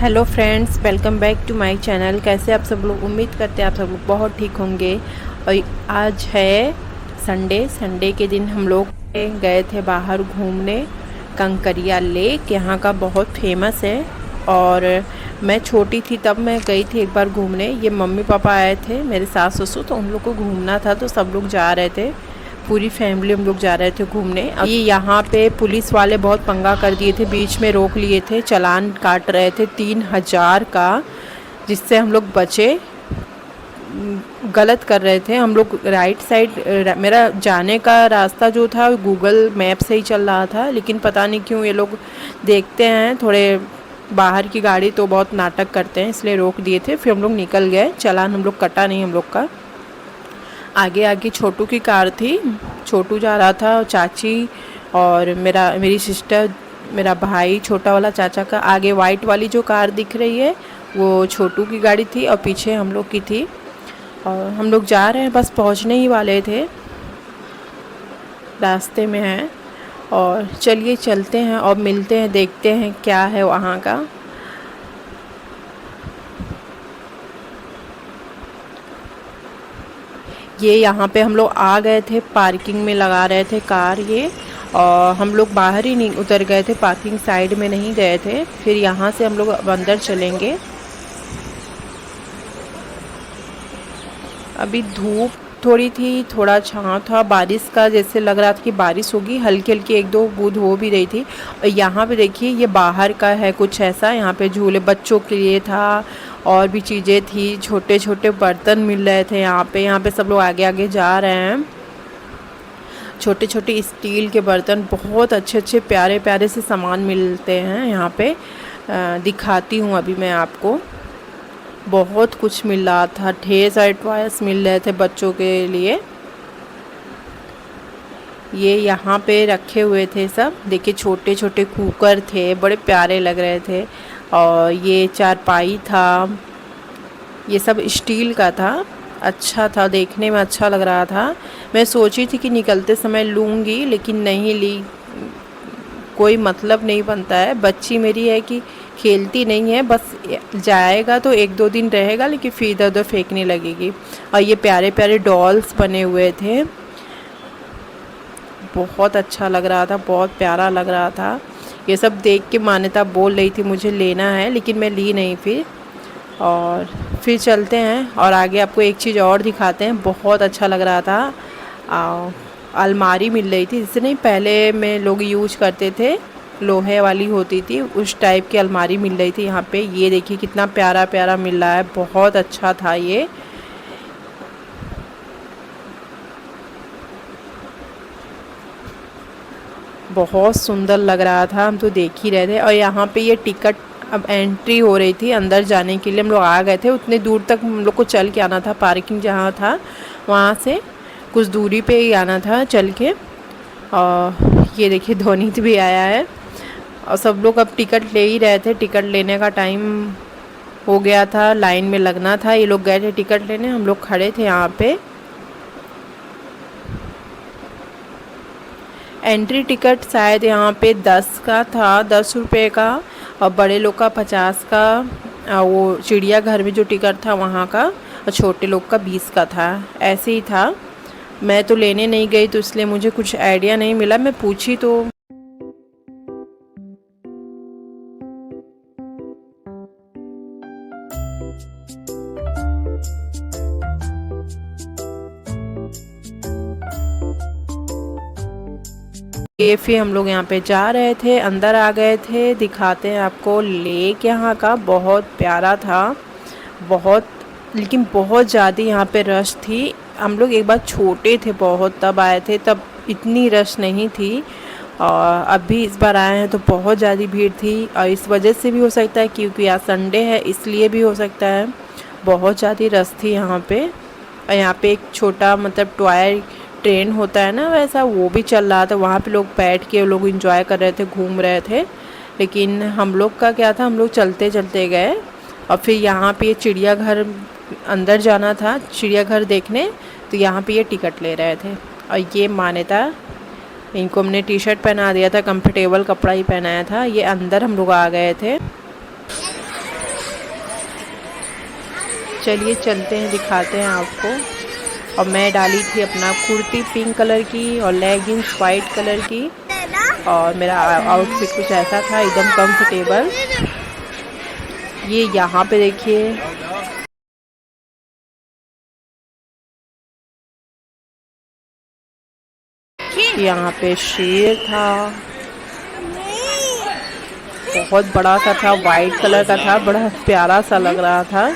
Hello friends, welcome back to my channel. कैसे आप सब लोग? उम्मीद करते हैं आप सब लोग बहुत ठीक होंगे। और आज है संडे के दिन हम लोग गए थे बाहर घूमने। कंकरिया लेक यहाँ का बहुत फेमस है। और मैं छोटी थी तब मैं गई थी एक बार घूमने। ये मम्मी पापा आए थे, मेरे सास ससुर, तो उन लोग को घूमना था तो सब लोग जा रहे थे, पूरी फैमिली हम लोग जा रहे थे घूमने। अब ये यहाँ पे पुलिस वाले बहुत पंगा कर दिए थे, बीच में रोक लिए थे, चालान काट रहे थे 3000 का, जिससे हम लोग बचे। गलत कर रहे थे हम लोग। राइट साइड मेरा जाने का रास्ता जो था गूगल मैप से ही चल रहा था, लेकिन पता नहीं क्यों ये लोग देखते हैं थोड़े बाहर की गाड़ी तो बहुत नाटक करते हैं, इसलिए रोक दिए थे। फिर हम लोग निकल गए, चालान हम लोग कटा नहीं हम लोग का। आगे आगे छोटू की कार थी, छोटू जा रहा था, और चाची और मेरी सिस्टर, मेरा भाई, छोटा वाला चाचा का। आगे वाइट वाली जो कार दिख रही है वो छोटू की गाड़ी थी और पीछे हम लोग की थी। और हम लोग जा रहे हैं, बस पहुंचने ही वाले थे, रास्ते में हैं। और चलिए चलते हैं और मिलते हैं, देखते हैं क्या है वहाँ का। ये यहाँ पे हम लोग आ गए थे, पार्किंग में लगा रहे थे कार ये, और हम लोग बाहर ही नहीं उतर गए थे, पार्किंग साइड में नहीं गए थे। फिर यहाँ से हम लोग अब अंदर चलेंगे। अभी धूप थोड़ी थी, थोड़ा छाँव था, बारिश का जैसे लग रहा था कि बारिश होगी, हल्की हल्की एक दो बूंद हो भी रही थी। और यहाँ पे देखिए ये बाहर का है कुछ ऐसा, यहाँ पे झूले बच्चों के लिए था और भी चीज़ें थी, छोटे छोटे बर्तन मिल रहे थे यहाँ पे सब लोग आगे आगे जा रहे हैं। छोटे छोटे स्टील के बर्तन, बहुत अच्छे अच्छे प्यारे प्यारे से सामान मिलते हैं यहाँ पे। दिखाती हूँ अभी मैं आपको। बहुत कुछ मिल रहा था, ढेर सारे टॉयस मिल रहे थे बच्चों के लिए। ये यहाँ पे रखे हुए थे सब, देखिए छोटे छोटे कुकर थे, बड़े प्यारे लग रहे थे। और ये चारपाई था, ये सब स्टील का था, अच्छा था, देखने में अच्छा लग रहा था। मैं सोची थी कि निकलते समय लूँगी, लेकिन नहीं ली, कोई मतलब नहीं बनता है। बच्ची मेरी है कि खेलती नहीं है, बस जाएगा तो एक दो दिन रहेगा, लेकिन फिर इधर उधर फेंकने लगेगी। और ये प्यारे प्यारे डॉल्स बने हुए थे, बहुत अच्छा लग रहा था, बहुत प्यारा लग रहा था। ये सब देख के मान्यता बोल रही थी मुझे लेना है, लेकिन मैं ली नहीं फिर। और फिर चलते हैं और आगे आपको एक चीज़ और दिखाते हैं, बहुत अच्छा लग रहा था। अलमारी मिल रही थी, जिससे नहीं पहले में लोग यूज करते थे, लोहे वाली होती थी, उस टाइप की अलमारी मिल रही थी यहाँ पे। ये देखिए कितना प्यारा प्यारा मिल रहा है, बहुत अच्छा था ये। बहुत सुंदर लग रहा था, हम तो देख ही रहे थे। और यहाँ पे ये टिकट अब एंट्री हो रही थी अंदर जाने के लिए, हम लोग आ गए थे। उतने दूर तक हम लोग को चल के आना था, पार्किंग जहाँ था वहाँ से कुछ दूरी पे ही आना था चल के। और ये देखिए ध्वनित भी आया है। और सब लोग अब टिकट ले ही रहे थे, टिकट लेने का टाइम हो गया था, लाइन में लगना था। ये लोग गए थे टिकट लेने, हम लोग खड़े थे यहाँ पे। एंट्री टिकट शायद यहाँ पे 10 का था, 10 रुपये का, और बड़े लोग का 50 का। वो चिड़ियाघर में जो टिकट था वहाँ का, और छोटे लोग का 20 का था, ऐसे ही था। मैं तो लेने नहीं गई तो इसलिए मुझे कुछ आइडिया नहीं मिला, मैं पूछी तो। ये फिर हम लोग यहाँ पे जा रहे थे, अंदर आ गए थे। दिखाते हैं आपको लेक यहाँ का, बहुत प्यारा था, बहुत, लेकिन बहुत ज़्यादा यहाँ पे रश थी। हम लोग एक बार छोटे थे बहुत, तब आए थे, तब इतनी रश नहीं थी। और अभी इस बार आए हैं तो बहुत ज़्यादा भीड़ थी। और इस वजह से भी हो सकता है क्योंकि आज संडे है, इसलिए भी हो सकता है, बहुत ज़्यादा रश थी यहाँ पे। और यहाँ पे एक छोटा मतलब टॉय ट्रेन होता है ना, वैसा वो भी चल रहा था, वहाँ पे लोग बैठ के लोग एंजॉय कर रहे थे, घूम रहे थे। लेकिन हम लोग का क्या था, हम लोग चलते चलते गए। और फिर यहाँ पे चिड़ियाघर अंदर जाना था, चिड़ियाघर देखने, तो यहाँ पे ये टिकट ले रहे थे। और ये मान्यता, इनको हमने टी शर्ट पहना दिया था, कंफर्टेबल कपड़ा ही पहनाया था। ये अंदर हम लोग आ गए थे। चलिए चलते हैं, दिखाते हैं आपको। और मैं डाली थी अपना कुर्ती पिंक कलर की और लेगिंग्स वाइट कलर की, और मेरा आउटफिट कुछ ऐसा था, एकदम कंफर्टेबल। ये यहाँ पे देखिए, यहाँ पे शेर था, बहुत बड़ा सा था, वाइट कलर का था, बड़ा प्यारा सा लग रहा था।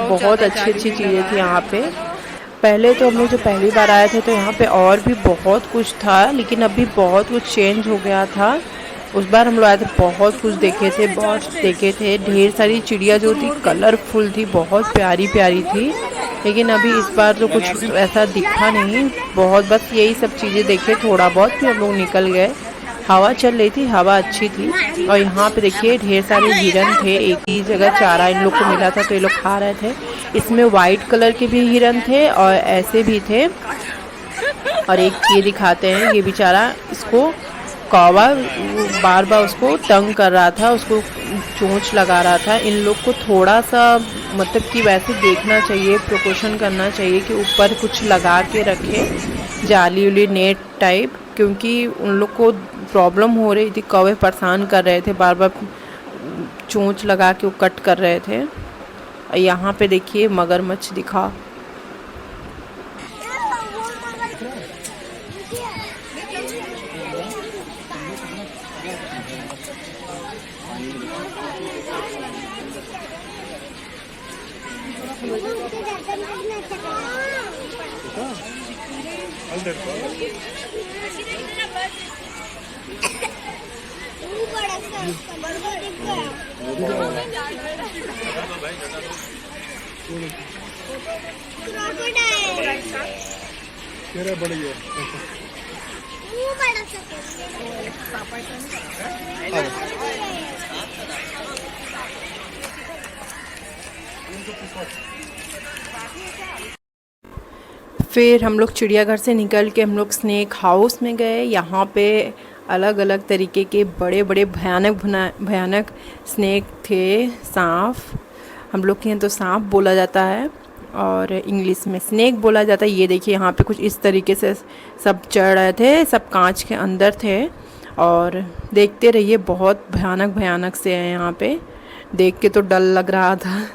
बहुत अच्छी अच्छी चीज़ें थी यहाँ पे। पहले तो हम लोग जो पहली बार आए थे तो यहाँ पे और भी बहुत कुछ था, लेकिन अभी बहुत कुछ चेंज हो गया था। उस बार हम लोग आए थे, बहुत कुछ देखे थे, बर्ड्स देखे थे, ढेर सारी चिड़िया जो थी कलरफुल थी, बहुत प्यारी प्यारी थी। लेकिन अभी इस बार तो कुछ ऐसा दिखा नहीं, बहुत बस यही सब चीज़ें देखे थोड़ा बहुत, फिर हम लोग निकल गए। हवा चल रही थी, हवा अच्छी थी। और यहाँ पे देखिए ढेर सारे हिरन थे, एक ही जगह चारा इन लोग को मिला था तो ये लोग खा रहे थे। इसमें वाइट कलर के भी हिरन थे और ऐसे भी थे। और एक ये दिखाते हैं, ये बेचारा इसको कौवा बार बार उसको तंग कर रहा था, उसको चोंच लगा रहा था। इन लोग को थोड़ा सा मतलब कि वैसे देखना चाहिए, प्रिकॉशन करना चाहिए कि ऊपर कुछ लगा के रखे, जाली उली नेट टाइप, क्योंकि उन लोग को प्रॉब्लम हो रही थी। कौवे परेशान कर रहे थे, बार बार चोंच लगा के वो कट कर रहे थे। यहाँ पे देखिए मगरमच्छ दिखा। फिर हम लोग चिड़ियाघर से निकल के हम लोग स्नेक हाउस में गए। यहाँ पे अलग अलग तरीके के बड़े बड़े भयानक भयानक स्नेक थे, सांप। हम लोग के यहाँ तो सांप बोला जाता है और इंग्लिश में स्नेक बोला जाता है। ये देखिए यहाँ पे कुछ इस तरीके से सब चढ़ रहे थे, सब कांच के अंदर थे। और देखते रहिए, बहुत भयानक भयानक से हैं यहाँ पे, देख के तो डर लग रहा था।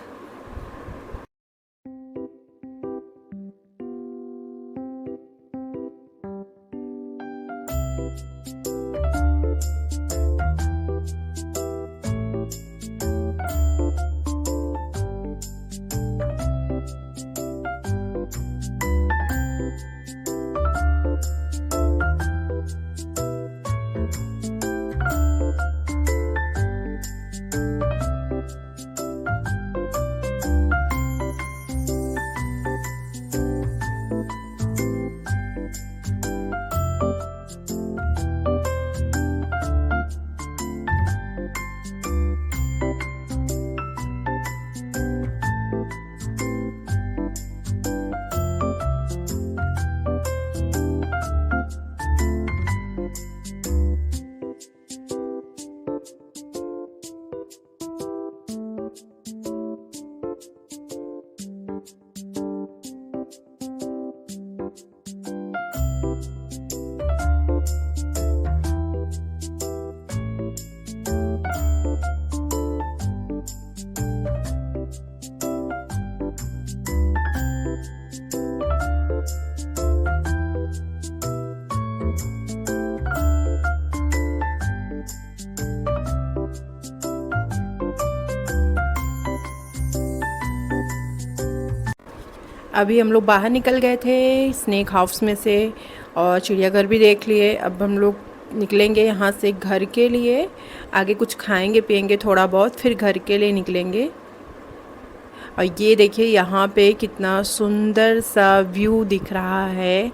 अभी हम लोग बाहर निकल गए थे स्नेक हाउस में से और चिड़ियाघर भी देख लिए। अब हम लोग निकलेंगे यहाँ से घर के लिए, आगे कुछ खाएंगे पिएंगे थोड़ा बहुत, फिर घर के लिए निकलेंगे। और ये देखिए यहाँ पे कितना सुंदर सा व्यू दिख रहा है,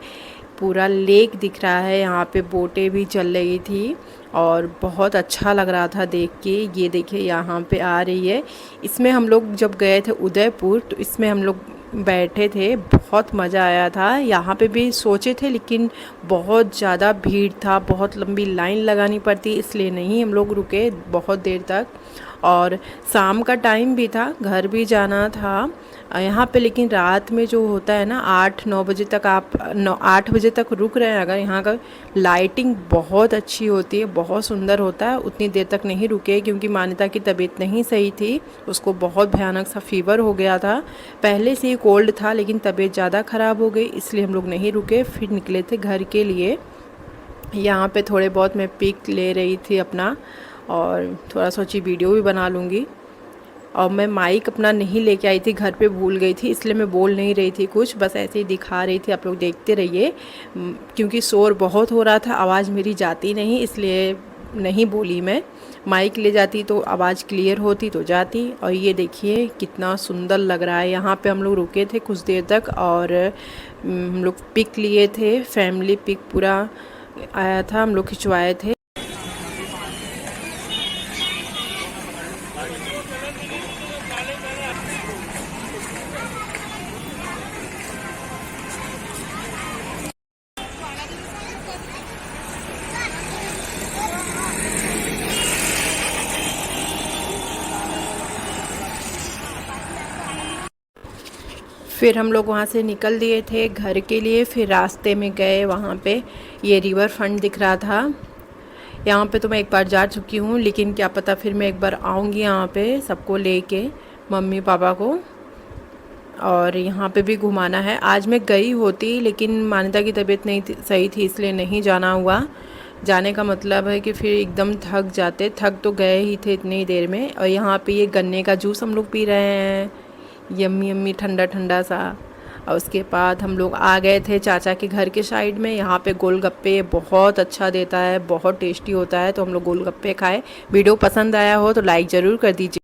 पूरा लेक दिख रहा है। यहाँ पे बोटें भी चल रही थी और बहुत अच्छा लग रहा था देख के। ये देखिए यहाँ पे आ रही है। इसमें हम लोग जब गए थे उदयपुर तो इसमें हम लोग बैठे थे, बहुत मज़ा आया था। यहाँ पे भी सोचे थे लेकिन बहुत ज़्यादा भीड़ था, बहुत लंबी लाइन लगानी पड़ती, इसलिए नहीं हम लोग रुके बहुत देर तक। और शाम का टाइम भी था, घर भी जाना था यहाँ पे। लेकिन रात में जो होता है ना 8-9 बजे तक, आप 8 बजे तक रुक रहे हैं अगर, यहाँ का लाइटिंग बहुत अच्छी होती है, बहुत सुंदर होता है। उतनी देर तक नहीं रुके क्योंकि मान्यता की तबीयत नहीं सही थी, उसको बहुत भयानक सा फीवर हो गया था। पहले से ही कोल्ड था लेकिन तबीयत ज़्यादा ख़राब हो गई, इसलिए हम लोग नहीं रुके, फिर निकले थे घर के लिए। यहाँ पे थोड़े बहुत मैं पिक ले रही थी अपना, और थोड़ा सोची वीडियो भी बना लूँगी। और मैं माइक अपना नहीं लेके आई थी, घर पे भूल गई थी, इसलिए मैं बोल नहीं रही थी कुछ, बस ऐसे ही दिखा रही थी। आप लोग देखते रहिए क्योंकि शोर बहुत हो रहा था, आवाज़ मेरी जाती नहीं, इसलिए नहीं बोली मैं। माइक ले जाती तो आवाज़ क्लियर होती तो जाती। और ये देखिए कितना सुंदर लग रहा है। यहाँ पे हम लोग रुके थे कुछ देर तक और हम लोग पिक लिए थे, फैमिली पिक पूरा आया था, हम लोग खिंचवाए थे। फिर हम लोग वहाँ से निकल दिए थे घर के लिए। फिर रास्ते में गए, वहाँ पे ये रिवर फ्रंट दिख रहा था। यहाँ पे तो मैं एक बार जा चुकी हूँ, लेकिन क्या पता फिर मैं एक बार आऊँगी यहाँ पे सबको लेके, मम्मी पापा को। और यहाँ पे भी घुमाना है। आज मैं गई होती लेकिन मान्यता की तबीयत नहीं सही थी, इसलिए नहीं जाना हुआ। जाने का मतलब है कि फिर एकदम थक जाते, थक तो गए ही थे इतनी देर में। और यहाँ पे ये गन्ने का जूस हम लोग पी रहे हैं, यम्मी यम्मी ठंडा ठंडा सा। और उसके बाद हम लोग आ गए थे चाचा के घर के साइड में। यहाँ पे गोलगप्पे बहुत अच्छा देता है, बहुत टेस्टी होता है, तो हम लोग गोलगप्पे खाए। वीडियो पसंद आया हो तो लाइक ज़रूर कर दीजिए।